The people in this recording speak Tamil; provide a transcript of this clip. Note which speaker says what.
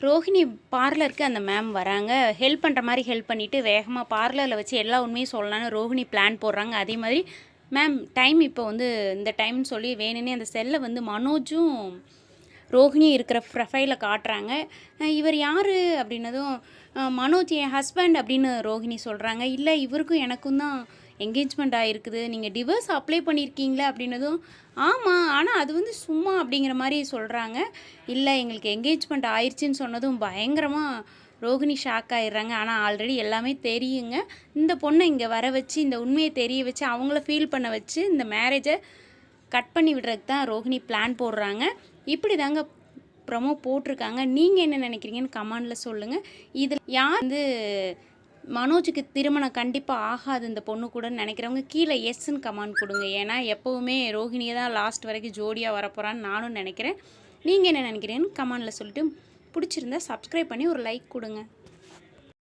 Speaker 1: ரோஹிணி பார்லருக்கு அந்த மேம் வராங்க. ஹெல்ப் பண்ணுற மாதிரி ஹெல்ப் பண்ணிவிட்டு வேகமாக பார்லரில் வச்சு எல்லா உண்மையும் சொல்லலான்னு ரோஹிணி பிளான் போடுறாங்க. அதே மாதிரி மேம் டைம் இப்போ வந்து இந்த டைம்னு சொல்லி வேணுன்னே அந்த செல்லை வந்து மனோஜும் ரோஹிணியும் இருக்கிற ப்ரொஃபைலை காட்டுறாங்க. இவர் யார் அப்படின்னதும் மனோஜ் என் ஹஸ்பண்ட் அப்படின்னு ரோஹிணி சொல்கிறாங்க. இல்லை இவருக்கும் எனக்கும் தான் என்கேஜ்மெண்ட் ஆகிருக்குது, நீங்கள் டிவோர்ஸ் அப்ளை பண்ணியிருக்கீங்களா அப்படின்னதும் ஆமாம், ஆனால் அது வந்து சும்மா அப்படிங்கிற மாதிரி சொல்கிறாங்க. இல்லை எங்களுக்கு என்கேஜ்மெண்ட் ஆயிடுச்சின்னு சொன்னதும் பயங்கரமாக ரோஹிணி ஷாக் ஆகிடுறாங்க. ஆனால் ஆல்ரெடி எல்லாமே தெரியுங்க. இந்த பொண்ணை இங்கே வர வச்சு இந்த உண்மையை தெரிய வச்சு அவங்கள ஃபீல் பண்ண வச்சு இந்த மேரேஜை கட் பண்ணி விடுறதுக்கு தான் ரோஹிணி பிளான் போடுறாங்க. இப்படி தாங்க ப்ரொமோ போட்டிருக்காங்க. நீங்கள் என்ன நினைக்கிறீங்கன்னு கமெண்டில் சொல்லுங்கள். இதில் யார் வந்து மனோஜுக்கு திருமணம் கண்டிப்பாக ஆகாது இந்த பொண்ணு கூட நினைக்கிறவங்க கீழே எஸ்ன்னு கமெண்ட் கொடுங்க. ஏன்னா எப்போவுமே ரோஹிணியை தான் லாஸ்ட் வரைக்கும் ஜோடியாக வரப்போகிறான்னு நானும் நினைக்கிறேன். நீங்கள் என்ன நினைக்கிறீங்கன்னு கமெண்டில் சொல்லிட்டு பிடிச்சிருந்தா சப்ஸ்கிரைப் பண்ணி ஒரு லைக் கொடுங்க.